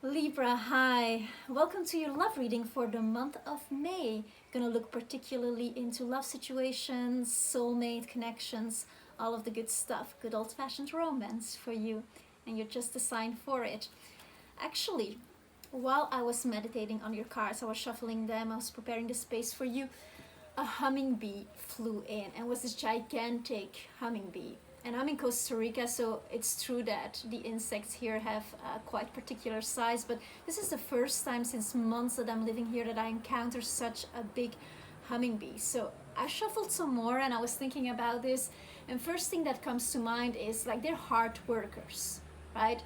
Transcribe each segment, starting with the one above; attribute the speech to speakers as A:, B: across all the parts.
A: Libra, hi. Welcome to your love reading for the month of May. Gonna look particularly into love situations, soulmate connections, all of the good stuff, good old-fashioned romance for you, and you're just a sign for it. Actually, while I was meditating on your cards, I was shuffling them, I was preparing the space for you, a hummingbee flew in and was this gigantic hummingbee. And I'm in Costa Rica, so it's true that the insects here have quite particular size, but this is the first time since months that I'm living here that I encounter such a big hummingbee. So I shuffled some more and I was thinking about this, and first thing that comes to mind is like they're hard workers, right?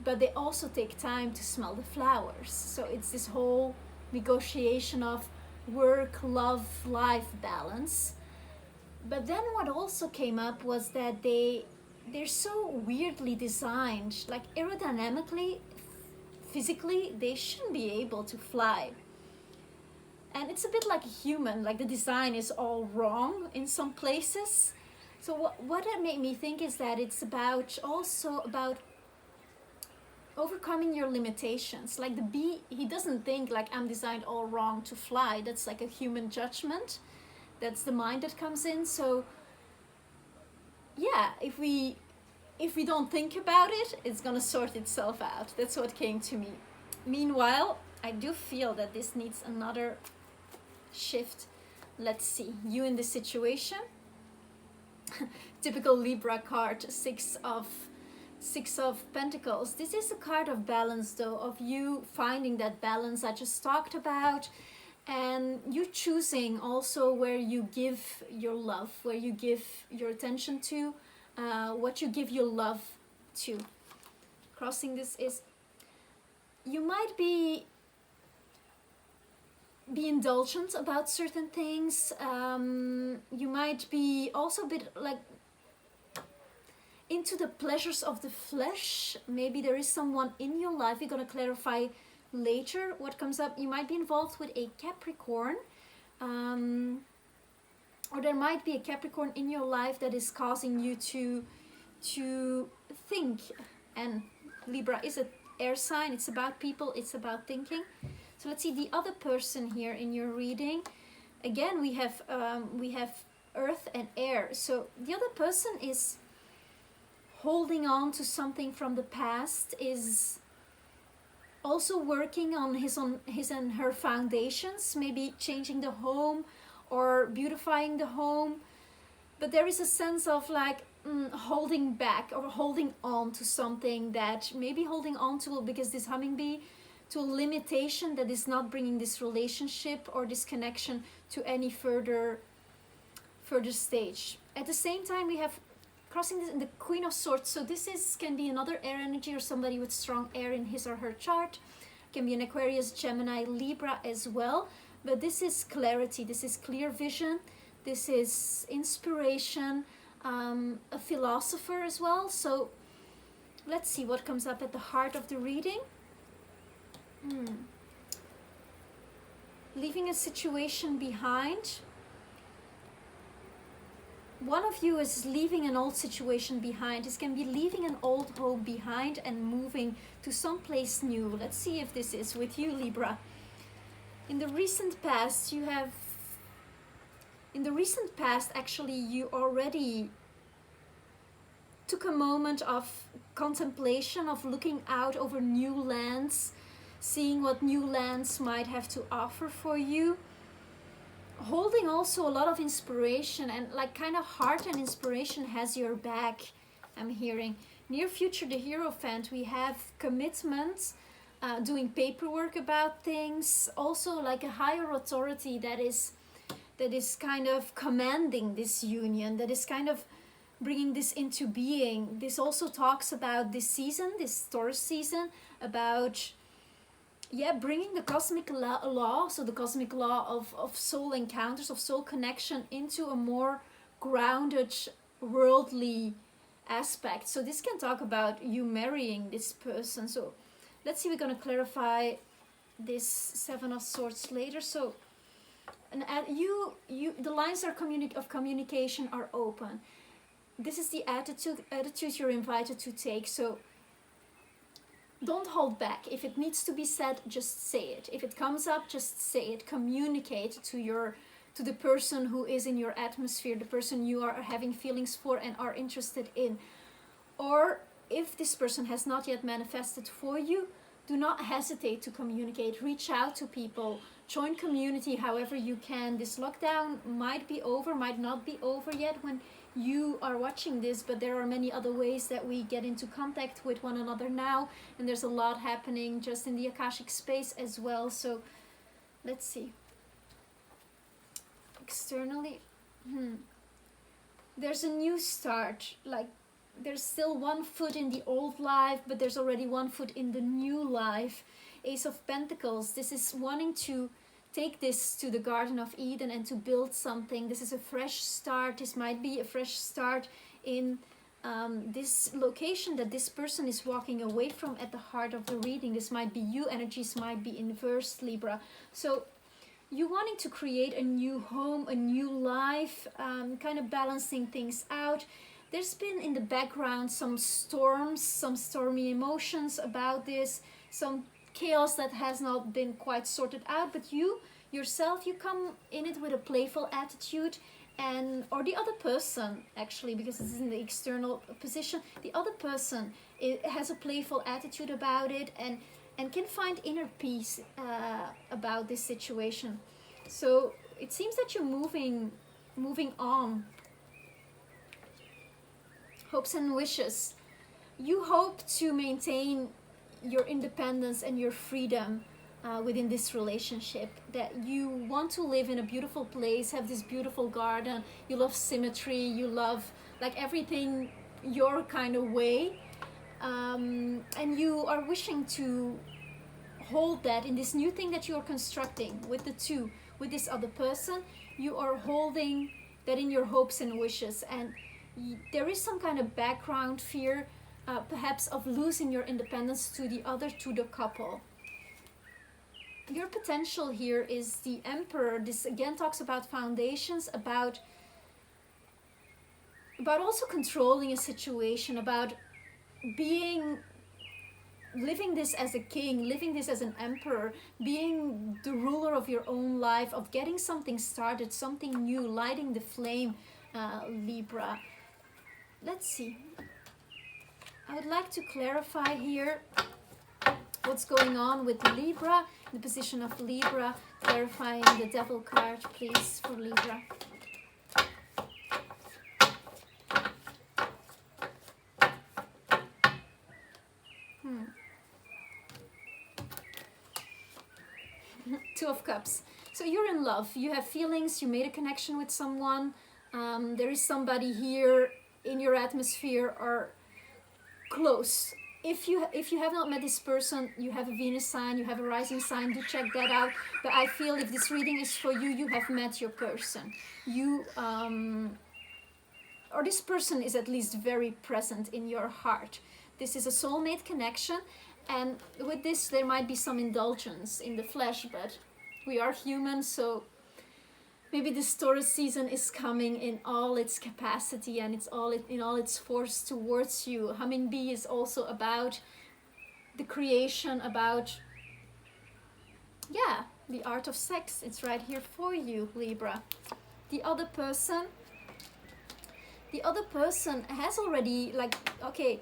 A: But they also take time to smell the flowers. So it's this whole negotiation of work, love, life balance. But then what also came up was that they're so weirdly designed, like aerodynamically, physically, they shouldn't be able to fly. And it's a bit like a human, like the design is all wrong in some places. So what that made me think is that it's also about overcoming your limitations. Like the bee, he doesn't think like I'm designed all wrong to fly. That's like a human judgment. That's the mind that comes in. So yeah, if we don't think about it, it's gonna sort itself out. That's what came to me. Meanwhile, I do feel that this needs another shift. Let's see, you in this situation. Typical Libra card, six of Pentacles. This is a card of balance though, of you finding that balance I just talked about, and you choosing also where you give your love, where you give your attention to, what you give your love to. Crossing this is, you might be indulgent about certain things. You might be also a bit like into the pleasures of the flesh. Maybe there is someone in your life, we're going to clarify later what comes up. You might be involved with a Capricorn, or there might be a Capricorn in your life that is causing you to think. And Libra is an air sign, it's about people, it's about thinking. So let's see the other person here in your reading. Again, we have earth and air. So the other person is holding on to something from the past, is also working on his and her foundations, maybe changing the home or beautifying the home. But there is a sense of like holding back or holding on to something, that maybe holding on to, because this hummingbee, to a limitation that is not bringing this relationship or this connection to any further stage. At the same time, we have crossing this in the Queen of Swords. So this can be another air energy or somebody with strong air in his or her chart. Can be an Aquarius, Gemini, Libra as well. But this is clarity, this is clear vision, this is inspiration, a philosopher as well. So let's see what comes up at the heart of the reading. Leaving a situation behind. One of you is leaving an old situation behind. This can be leaving an old home behind and moving to someplace new. Let's see if this is with you, Libra. In the recent past, actually, you already took a moment of contemplation, of looking out over new lands, seeing what new lands might have to offer for you. Holding also a lot of inspiration, and like kind of heart and inspiration has your back, I'm hearing. Near future, the Hierophant, we have commitment, doing paperwork about things, also like a higher authority that is kind of commanding this union, that is kind of bringing this into being. This also talks about this season, this Taurus season, about bringing the cosmic law, so the cosmic law of soul encounters, of soul connection, into a more grounded, worldly aspect. So this can talk about you marrying this person. So let's see, we're going to clarify this Seven of Swords later. So and the lines of communication are open. This is the attitude you're invited to take. So don't hold back. If it needs to be said, just say it. If it comes up, just say it. Communicate to the person who is in your atmosphere, the person you are having feelings for and are interested in. Or if this person has not yet manifested for you, do not hesitate to communicate. Reach out to people. Join community however you can. This lockdown might be over, might not be over yet when you are watching this, but there are many other ways that we get into contact with one another now, and there's a lot happening just in the Akashic space as well. So let's see. Externally, there's a new start. Like, there's still one foot in the old life, but there's already one foot in the new life. Ace of Pentacles, this is wanting to take this to the Garden of Eden and to build something. This is a fresh start. This might be a fresh start in this location that this person is walking away from at the heart of the reading. This might be you. Energies might be inversed, Libra. So you wanting to create a new home, a new life, kind of balancing things out. There's been in the background some storms, some stormy emotions about this, some chaos that has not been quite sorted out, but you yourself, you come in it with a playful attitude, and or the other person, actually, because this is in the external position, the other person has a playful attitude about it and can find inner peace about this situation. So it seems that you're moving on. Hopes and wishes. You hope to maintain your independence and your freedom within this relationship, that you want to live in a beautiful place, have this beautiful garden, you love symmetry, you love like everything your kind of way, and you are wishing to hold that in this new thing that you are constructing with with this other person. You are holding that in your hopes and wishes, and there is some kind of background fear, perhaps of losing your independence to the couple. Your potential here is the Emperor. This again talks about foundations, about also controlling a situation, about living this as a king, living this as an emperor, being the ruler of your own life, of getting something started, something new, lighting the flame, Libra. Let's see. I would like to clarify here what's going on with Libra, the position of Libra, clarifying the Devil card, please, for Libra. Two of Cups. So you're in love, you have feelings, you made a connection with someone, there is somebody here in your atmosphere or close. If you have not met this person, you have a Venus sign, you have a rising sign, do check that out. But I feel if this reading is for you, you have met your person. You or this person is at least very present in your heart. This is a soulmate connection, and with this there might be some indulgence in the flesh, but we are human, so maybe this Taurus season is coming in all its capacity and in all its force towards you. Humming Bee is also about the creation, about, yeah, the art of sex. It's right here for you, Libra. The other person has already, like, okay,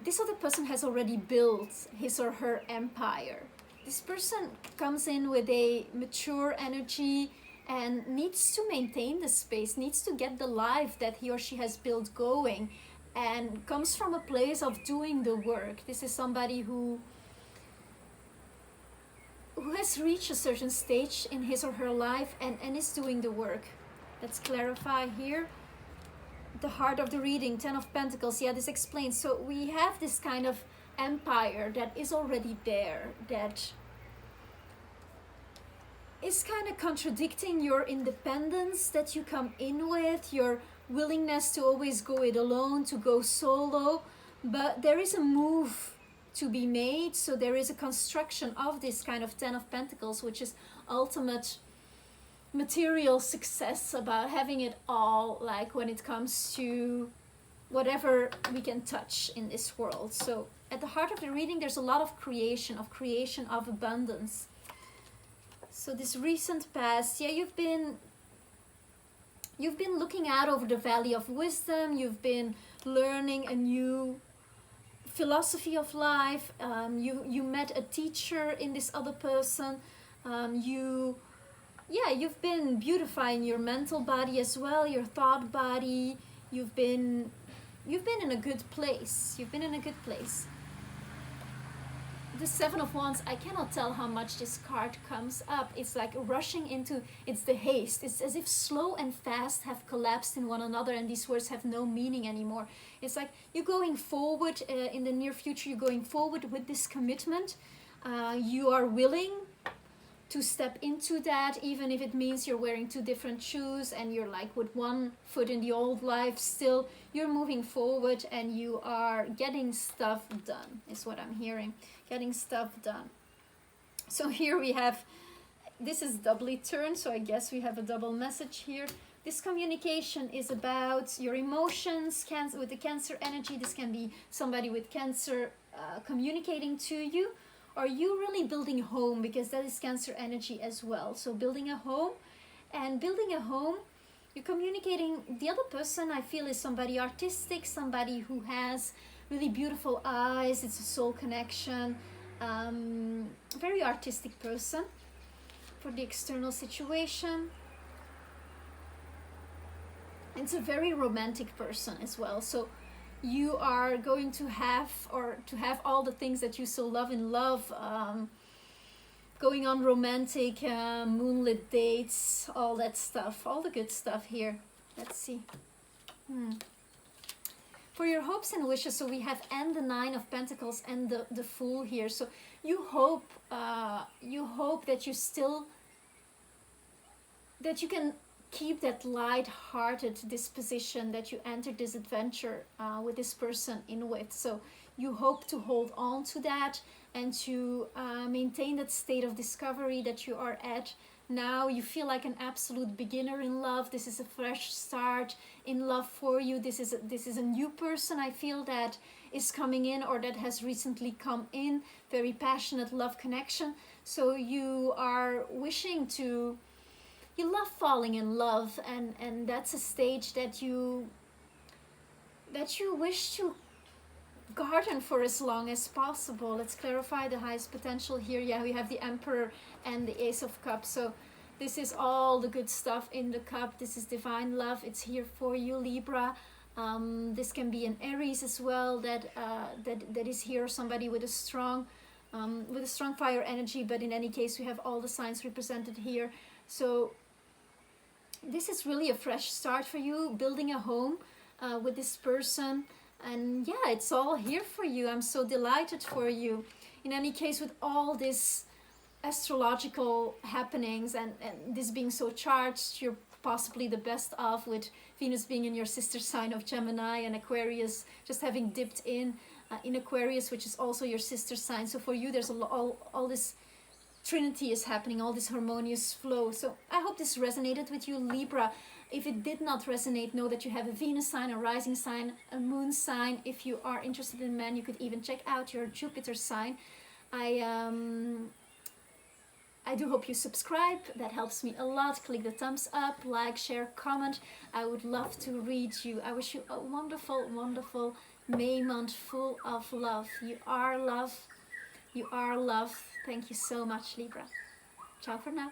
A: this other person has already built his or her empire. This person comes in with a mature energy and needs to maintain the space, needs to get the life that he or she has built going, and comes from a place of doing the work. This is somebody who has reached a certain stage in his or her life and is doing the work. Let's clarify here. The heart of the reading, 10 of Pentacles. Yeah, this explains. So we have this kind of empire that is already there, that is kind of contradicting your independence that you come in with, your willingness to always go it alone, to go solo. But there is a move to be made, so there is a construction of this kind of 10 of Pentacles, which is ultimate material success, about having it all, like when it comes to whatever we can touch in this world. So at the heart of the reading, there's a lot of creation, of abundance. So this recent past, yeah, you've been looking out over the valley of wisdom. You've been learning a new philosophy of life. You met a teacher in this other person. You've been beautifying your mental body as well, your thought body. You've been in a good place. The Seven of Wands, I cannot tell how much this card comes up. It's like rushing into, it's the haste. It's as if slow and fast have collapsed in one another, and these words have no meaning anymore. It's like you're going forward in the near future. You're going forward with this commitment. You are willing to step into that, even if it means you're wearing two different shoes and you're like with one foot in the old life. Still, you're moving forward and you are getting stuff done, is what I'm hearing. Getting stuff done. So here we have, this is doubly turned, so I guess we have a double message here. This communication is about your emotions. With the Cancer energy, this can be somebody with Cancer communicating to you. Are you really building a home? Because that is Cancer energy as well. So building a home, you're communicating. The other person, I feel, is somebody artistic, somebody who has really beautiful eyes. It's a soul connection. Very artistic person for the external situation. It's a very romantic person as well. So you are going to have all the things that you so love in love, going on romantic moonlit dates, all that stuff, all the good stuff here. Let's see. For your hopes and wishes, so we have and the Nine of Pentacles and the Fool here. So you hope that you can keep that light-hearted disposition that you entered this adventure with this person in with. So you hope to hold on to that and to maintain that state of discovery that you are at now. You feel like an absolute beginner in love. This is a fresh start in love for you. This is a new person, I feel, that is coming in or that has recently come in. Very passionate love connection. So you are wishing to... You love falling in love, and that's a stage that you wish to garden for as long as possible. Let's clarify the highest potential here. Yeah, we have the Emperor and the Ace of Cups. So this is all the good stuff in the cup. This is divine love. It's here for you, Libra. This can be an Aries as well that is here. Somebody with a strong fire energy. But in any case, we have all the signs represented here. So this is really a fresh start for you, building a home with this person. And yeah, it's all here for you. I'm so delighted for you. In any case, with all this astrological happenings and this being so charged, you're possibly the best off with Venus being in your sister sign of Gemini and Aquarius just having dipped in Aquarius, which is also your sister sign. So for you, there's all this Trinity is happening, all this harmonious flow. So I hope this resonated with you, Libra. If it did not resonate, know that you have a Venus sign, a rising sign, a moon sign. If you are interested in men, you could even check out your Jupiter sign. I do hope you subscribe. That helps me a lot. Click the thumbs up, like, share, comment. I would love to read you. I wish you a wonderful, wonderful May month full of love. You are love. You are love. Thank you so much, Libra. Ciao for now.